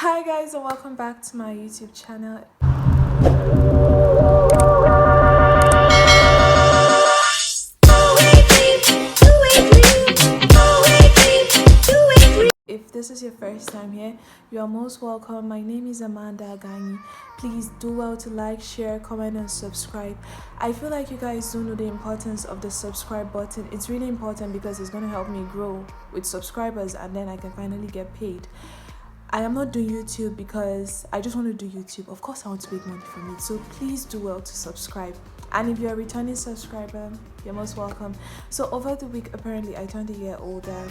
Hi guys, and welcome back to my YouTube channel. If this is your first time here, you are most welcome. My name is Amanda Aganyi. Please do well to like, share, comment, and subscribe. I feel like you guys don't know the importance of the subscribe button. It's really important because it's going to help me grow with subscribers, and then I can finally get paid. I am not doing YouTube because I just want to do YouTube. Of course, I want to make money from it. So please do well to subscribe. And if you're a returning subscriber, you're most welcome. So over the week, apparently, I turned a year older.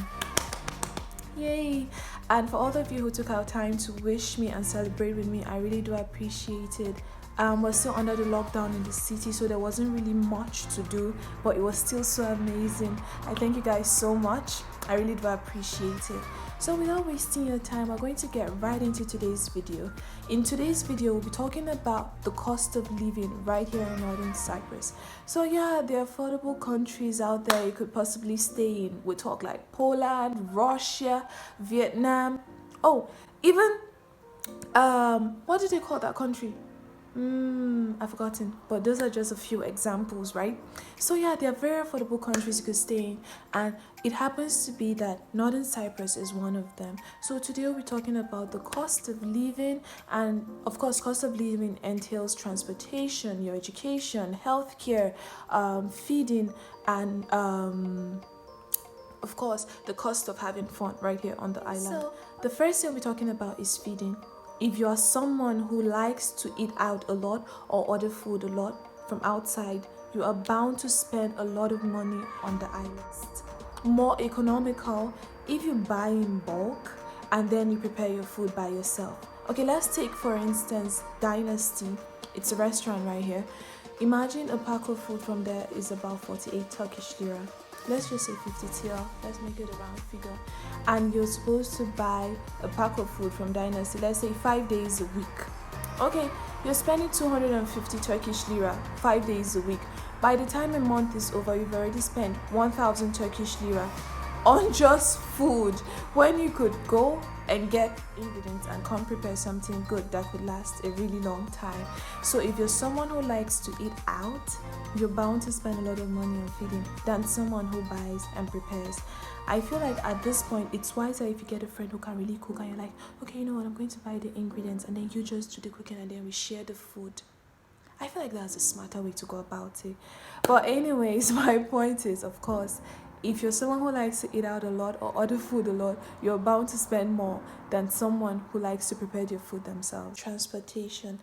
Yay! And for all of you who took out time to wish me and celebrate with me, I really do appreciate it. We're still under the lockdown in the city, so there wasn't really much to do, but it was still so amazing. I thank you guys so much. I really do appreciate it. So without wasting your time, we're going to get right into today's video. In today's video, we'll be talking about the cost of living right here in northern Cyprus. So yeah, there are affordable countries out there you could possibly stay in. We talk like Poland, Russia, Vietnam. Oh, even what do they call that country? I've forgotten, but those are just a few examples, right? So yeah, there are very affordable countries you could stay in, and it happens to be that northern Cyprus is one of them. So today we'll be talking about the cost of living, and of course cost of living entails transportation, your education, healthcare, feeding, and of course the cost of having fun right here on the island. So the first thing we're talking about is feeding. If you are someone who likes to eat out a lot or order food a lot from outside, you are bound to spend a lot of money on the island. More economical if you buy in bulk and then you prepare your food by yourself. Okay, let's take for instance Dynasty. It's a restaurant right here. Imagine a pack of food from there is about 48 Turkish lira. Let's just say 50 TL. Let's make it a round figure. And you're supposed to buy a pack of food from Dynasty, let's say 5 days a week. Okay, you're spending 250 Turkish lira 5 days a week. By the time a month is over, you've already spent 1,000 Turkish lira on just food, when you could go and get ingredients and come prepare something good that could last a really long time. So if you're someone who likes to eat out, you're bound to spend a lot of money on feeding than someone who buys and prepares. I feel like at this point it's wiser if you get a friend who can really cook and you're like, okay, you know what, I'm going to buy the ingredients and then you just do the cooking and then we share the food. I feel like that's a smarter way to go about it. But anyways, my point is, of course, if you're someone who likes to eat out a lot or order food a lot, you're bound to spend more than someone who likes to prepare their food themselves. Transportation.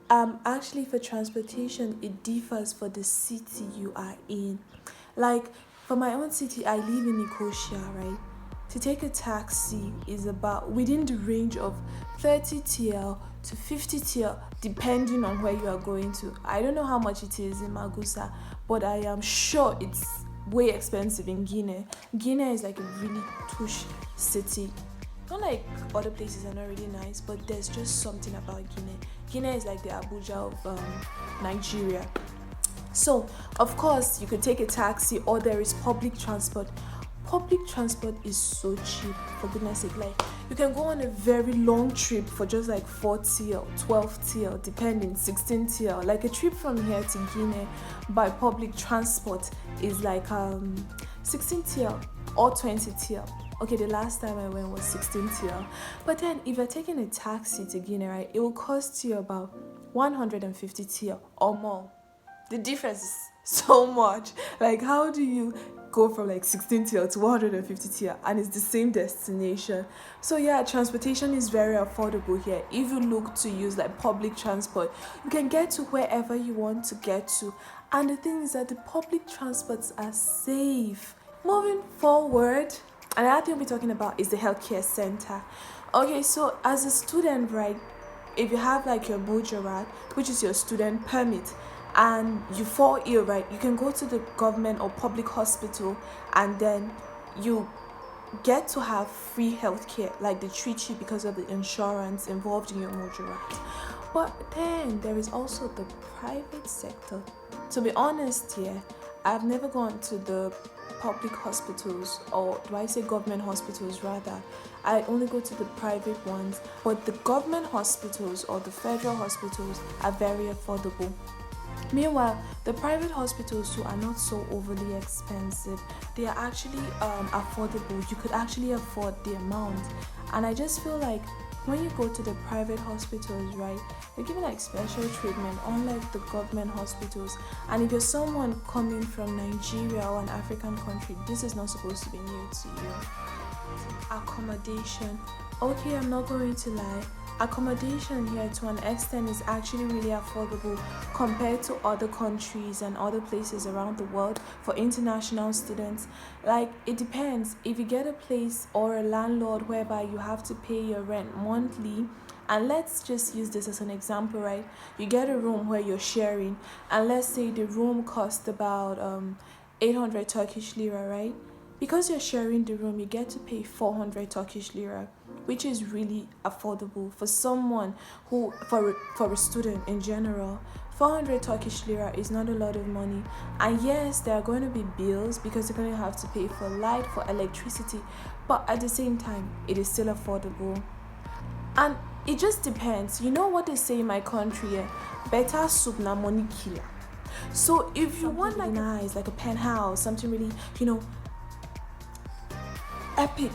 Actually for transportation, it differs for the city you are in. Like for my own city, I live in Nicosia, right? To take a taxi is about within the range of 30 TL to 50 TL, depending on where you are going to. I don't know how much it is in Magusa, but I am sure it's way expensive in Guinea. Guinea is like a really tush city. Not like other places are not really nice, but there's just something about Guinea. Guinea is like the Abuja of Nigeria. So of course you could take a taxi or there is public transport. Public transport is so cheap, for goodness sake. Like you can go on a very long trip for just like 4 TL, 12 TL, depending, 16 TL. Like a trip from here to Guinea by public transport is like 16 TL or 20 TL. Okay, the last time I went was 16 TL. But then if you're taking a taxi to Guinea, right, it will cost you about 150 TL or more. The difference is so much. Like how do you go from like 16 TL to 150 TL and it's the same destination? So yeah, transportation is very affordable here. If you look to use like public transport, you can get to wherever you want to get to. And the thing is that the public transports are safe. Moving forward, another thing we'll be talking about is the healthcare center. Okay, so as a student, right, if you have like your Mujarat, which is your student permit, and you fall ill, right, you can go to the government or public hospital and then you get to have free healthcare, like they treat you because of the insurance involved in your Mujarat. But then there is also the private sector. To be honest here, I've never gone to the public hospitals, or do I say government hospitals rather. I only go to the private ones, but the government hospitals or the federal hospitals are very affordable. Meanwhile, the private hospitals too are not so overly expensive. They are actually affordable. You could actually afford the amount. And I just feel like when you go to the private hospitals, right, you're given like special treatment unlike the government hospitals. And if you're someone coming from Nigeria or an African country, this is not supposed to be new to you. Accommodation. Okay, I'm not going to lie. Accommodation here to an extent is actually really affordable compared to other countries and other places around the world for international students. Like, it depends. If you get a place or a landlord whereby you have to pay your rent monthly, and let's just use this as an example, right? You get a room where you're sharing, and let's say the room cost about 800 Turkish lira, right? Because you're sharing the room, you get to pay 400 Turkish lira, which is really affordable for someone who, for a student in general. 400 Turkish lira is not a lot of money. And yes, there are going to be bills because you're going to have to pay for light, for electricity, but at the same time, it is still affordable. And it just depends. You know what they say in my country, eh? Better soup na money killer. So if you want like nice, like a penthouse, something really, epic,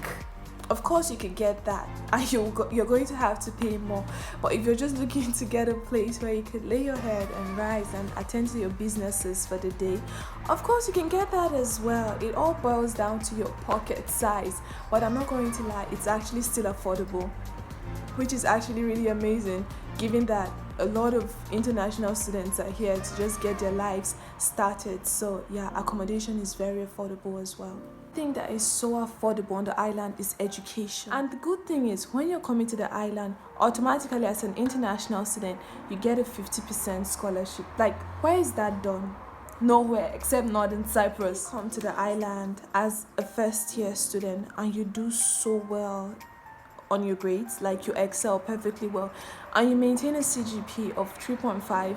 of course you can get that, and you're going to have to pay more. But if you're just looking to get a place where you could lay your head and rise and attend to your businesses for the day, of course you can get that as well. It all boils down to your pocket size, but I'm not going to lie, it's actually still affordable, which is actually really amazing given that a lot of international students are here to just get their lives started. So yeah, accommodation is very affordable as well. Thing that is so affordable on the island is education. And the good thing is, when you're coming to the island, automatically as an international student, you get a 50% scholarship. Like, where is that done? Nowhere except Northern Cyprus. You come to the island as a first year student and you do so well on your grades, like you excel perfectly well, and you maintain a CGP of 3.5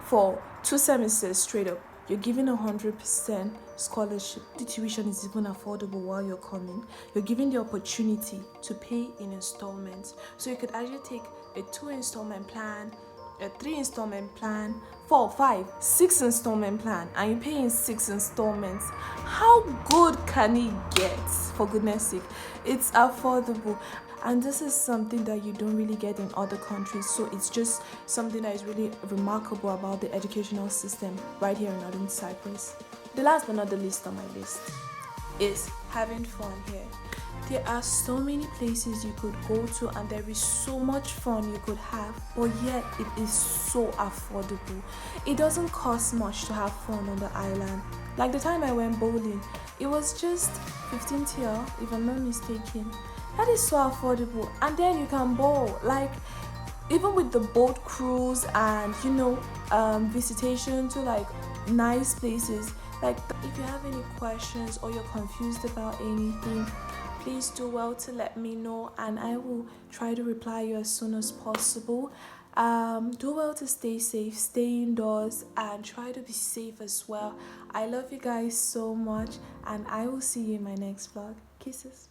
for 2 semesters straight up, you're given 100% scholarship. The tuition is even affordable while you're coming. You're given the opportunity to pay in installments. So you could actually take a 2 installment plan, a 3 installment plan, 4, 5, 6 installment plan, and you pay in 6 installments. How good can it get? For goodness sake, it's affordable. And this is something that you don't really get in other countries. So it's just something that is really remarkable about the educational system right here in Northern Cyprus. The last but not the least on my list is having fun here. There are so many places you could go to and there is so much fun you could have, but yet it is so affordable. It doesn't cost much to have fun on the island. Like the time I went bowling, it was just 15 TL, if I'm not mistaken. That is so affordable, and then you can bowl. Like, even with the boat cruise and visitation to like nice places. Like, if you have any questions or you're confused about anything, please do well to let me know, and I will try to reply you as soon as possible. Do well to stay safe, stay indoors, and try to be safe as well. I love you guys so much, and I will see you in my next vlog. Kisses.